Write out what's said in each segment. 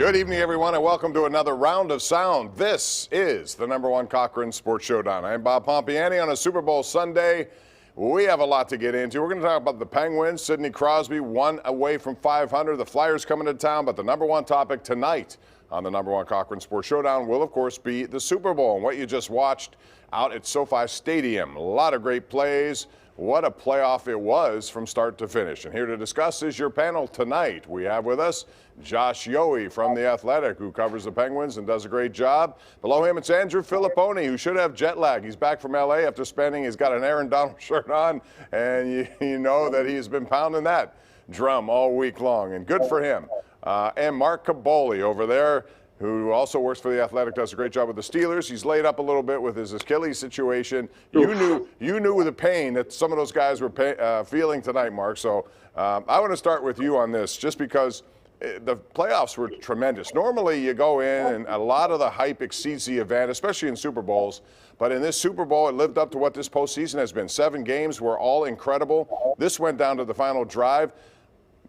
Good evening, everyone, and welcome to another round of sound. This is the #1 Cochran Sports Showdown. I'm Bob Pompeani on a Super Bowl Sunday. We have a lot to get into. We're going to talk about the Penguins. Sidney Crosby, 1 away from 500. The Flyers coming to town, but the #1 topic tonight on the #1 Cochran Sports Showdown will, of course, be the Super Bowl and what you just watched out at SoFi Stadium. A lot of great plays. What a playoff it was from start to finish. And here to discuss is your panel tonight. We have with us Josh Yohe from The Athletic, who covers the Penguins and does a great job. Below him, it's Andrew Fillipponi, who should have jet lag. He's back from L.A. after spending, he's got an Aaron Donald shirt on, and you know that he's been pounding that drum all week long, and good for him. And Mark Kaboly over there, who also works for The Athletic, does a great job with the Steelers. He's laid up a little bit with his Achilles situation. You knew the pain that some of those guys were feeling tonight, Mark. So I want to start with you on this, just because the playoffs were tremendous. Normally you go in and a lot of the hype exceeds the event, especially in Super Bowls. But in this Super Bowl, it lived up to what this postseason has been. 7 games were all incredible. This went down to the final drive.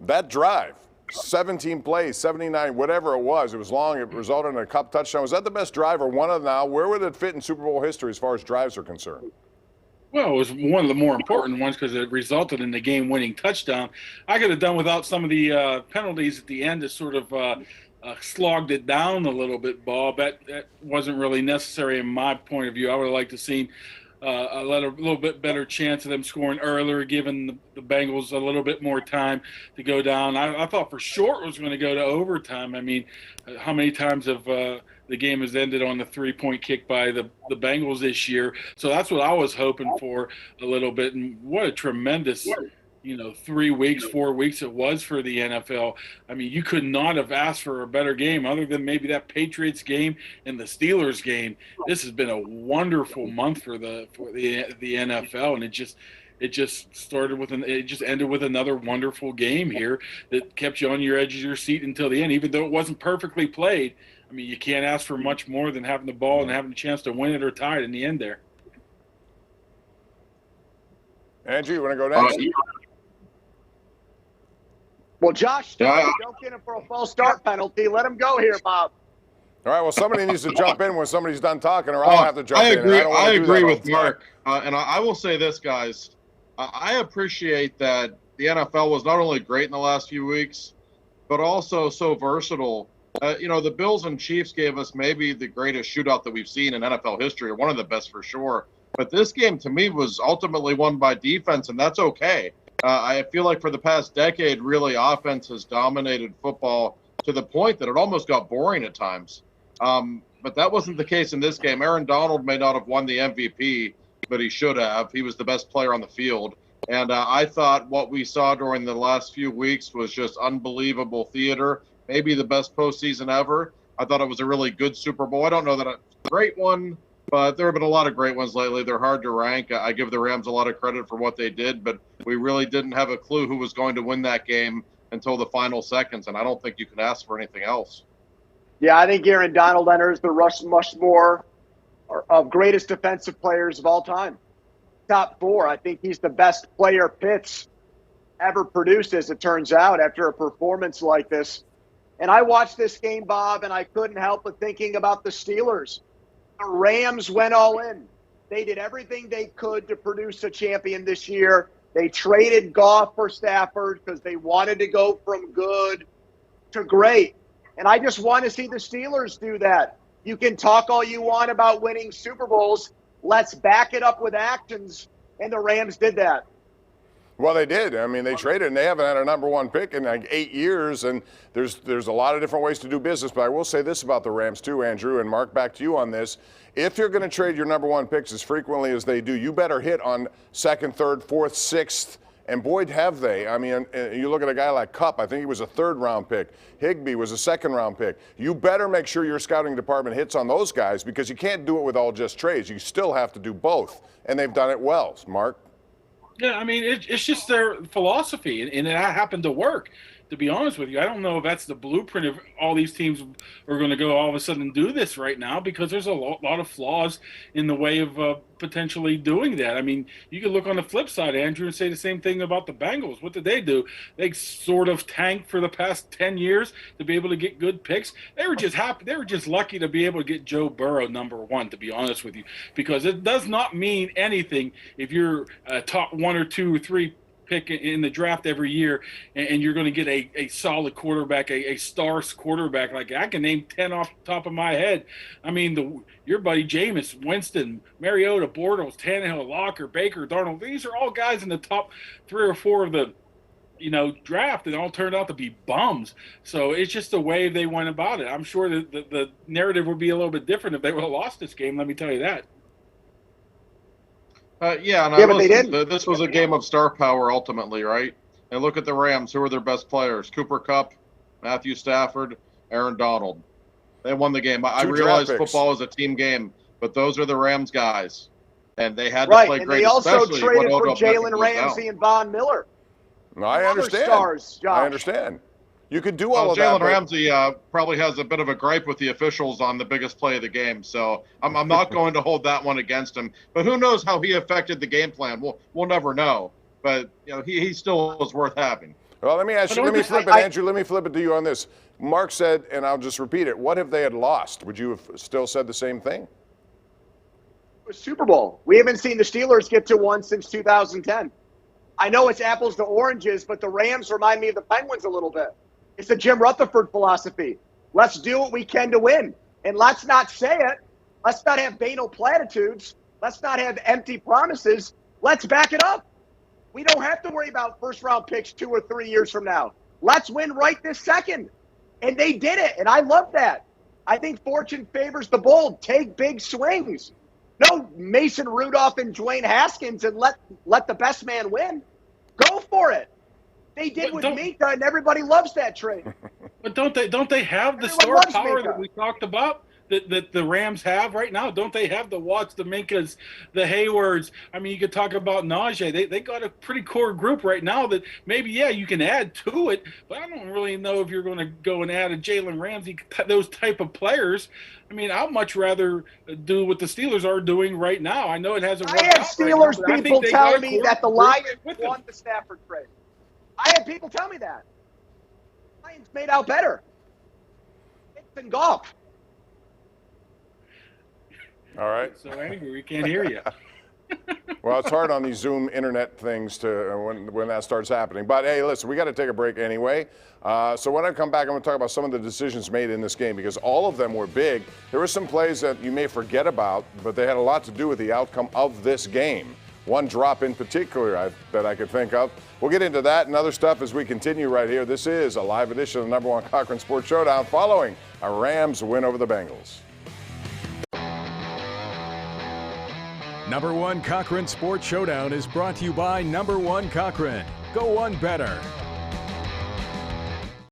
That drive, 17 plays, 79, whatever it was long. It resulted in a cup touchdown. Was that the best drive or one of them now? Where would it fit in Super Bowl history as far as drives are concerned? Well, it was one of the more important ones because it resulted in the game-winning touchdown. I could have done without some of the penalties at the end that sort of slogged it down a little bit, Bob. That wasn't really necessary in my point of view. I would have liked to see a little bit better chance of them scoring earlier, giving the Bengals a little bit more time to go down. I thought for sure it was going to go to overtime. I mean, how many times have the game has ended on the 3-point kick by the Bengals this year? So that's what I was hoping for a little bit. And what a tremendous 3 weeks, 4 weeks it was for the NFL. I mean, you could not have asked for a better game other than maybe that Patriots game and the Steelers game. This has been a wonderful month for the NFL, and it just ended with another wonderful game here that kept you on your edge of your seat until the end, even though it wasn't perfectly played. I mean, you can't ask for much more than having the ball and having a chance to win it or tie it in the end there. Andrew, you want to go next? Well, Josh, don't get him for a false start penalty. Let him go here, Bob. All right, well, somebody needs to jump in when somebody's done talking, or I'll have to jump in. I agree with Mark. And I will say this, guys. I appreciate that the NFL was not only great in the last few weeks, but also so versatile. The Bills and Chiefs gave us maybe the greatest shootout that we've seen in NFL history, or one of the best for sure. But this game, to me, was ultimately won by defense, and that's okay. I feel like for the past decade, really, offense has dominated football to the point that it almost got boring at times. But that wasn't the case in this game. Aaron Donald may not have won the MVP, but he should have. He was the best player on the field. And I thought what we saw during the last few weeks was just unbelievable theater, maybe the best postseason ever. I thought it was a really good Super Bowl. I don't know that it's a great one, but there have been a lot of great ones lately. They're hard to rank. I give the Rams a lot of credit for what they did, but we really didn't have a clue who was going to win that game until the final seconds, and I don't think you can ask for anything else. Yeah, I think Aaron Donald enters the Rushmore of greatest defensive players of all time. Top 4. I think he's the best player Pitts ever produced, as it turns out, after a performance like this. And I watched this game, Bob, and I couldn't help but thinking about the Steelers. The Rams went all in. They did everything they could to produce a champion this year. They traded Goff for Stafford because they wanted to go from good to great. And I just want to see the Steelers do that. You can talk all you want about winning Super Bowls. Let's back it up with actions. And the Rams did that. Well, they did. I mean, they traded, and they haven't had a #1 pick in like 8 years, and there's a lot of different ways to do business. But I will say this about the Rams too, Andrew, and Mark, back to you on this. If you're going to trade your #1 picks as frequently as they do, you better hit on 2nd, 3rd, 4th, 6th, and boy, have they. I mean, you look at a guy like Kupp, I think he was a 3rd-round pick. Higbee was a 2nd-round pick. You better make sure your scouting department hits on those guys, because you can't do it with all just trades. You still have to do both, and they've done it well. Mark? Yeah, I mean, it's just their philosophy, and it happened to work. to be honest with you. I don't know if that's the blueprint of all these teams are going to go all of a sudden do this right now, because there's a lot of flaws in the way of potentially doing that. I mean, you could look on the flip side, Andrew, and say the same thing about the Bengals. What did they do? They sort of tanked for the past 10 years to be able to get good picks. They were just happy. They were just lucky to be able to get Joe Burrow #1, to be honest with you, because it does not mean anything if you're a top 1 or 2 or 3 pick in the draft every year, and you're going to get a solid quarterback, a star quarterback. Like, I can name 10 off the top of my head. I mean, your buddy Jameis Winston, Mariota, Bortles, Tannehill, Locker, Baker, Darnold, these are all guys in the top 3 or 4 of the draft, and all turned out to be bums. So it's just the way they went about it. I'm sure that the narrative would be a little bit different if they would have lost this game, let me tell you that. But they didn't. This was a game of star power ultimately, right? And look at the Rams. Who are their best players? Cooper Kupp, Matthew Stafford, Aaron Donald. They won the game. I realize football is a team game, but those are the Rams guys, and they had to play and great. They also especially traded when for Odell Beckham Jalen goes Ramsey down. and Von Miller. No, I understand. Stars, Josh. I understand. You could do all of that. Jalen Ramsey probably has a bit of a gripe with the officials on the biggest play of the game, so I'm not going to hold that one against him. But who knows how he affected the game plan? We'll never know. But he still was worth having. Well, let me ask you. Let me flip it, Andrew. Let me flip it to you on this. Mark said, and I'll just repeat it. What if they had lost? Would you have still said the same thing? Super Bowl. We haven't seen the Steelers get to one since 2010. I know it's apples to oranges, but the Rams remind me of the Penguins a little bit. It's the Jim Rutherford philosophy. Let's do what we can to win. And let's not say it. Let's not have banal platitudes. Let's not have empty promises. Let's back it up. We don't have to worry about first-round picks 2 or 3 years from now. Let's win right this second. And they did it, and I love that. I think fortune favors the bold. Take big swings. No Mason Rudolph and Dwayne Haskins and let the best man win. Go for it. They did with Mika, and everybody loves that trade. But don't they have the star power that we talked about that the Rams have right now? Don't they have the Watts, the Minkas, the Haywards? I mean, you could talk about Najee. They got a pretty core group right now that maybe, you can add to it, but I don't really know if you're going to go and add a Jalen Ramsey, those type of players. I mean, I'd much rather do what the Steelers are doing right now. I know it hasn't worked out. I had Steelers people telling me that the Lions won the Stafford trade. I had people tell me that. Lions made out better. It's in golf. All right. So angry, we can't hear you. Well, it's hard on these Zoom internet things when that starts happening. But hey, listen, we got to take a break anyway. So when I come back, I'm going to talk about some of the decisions made in this game, because all of them were big. There were some plays that you may forget about, but they had a lot to do with the outcome of this game. One drop in particular that I could think of. We'll get into that and other stuff as we continue right here. This is a live edition of the #1 Cochran Sports Showdown following a Rams win over the Bengals. #1 Cochran Sports Showdown is brought to you by #1 Cochran. Go one better.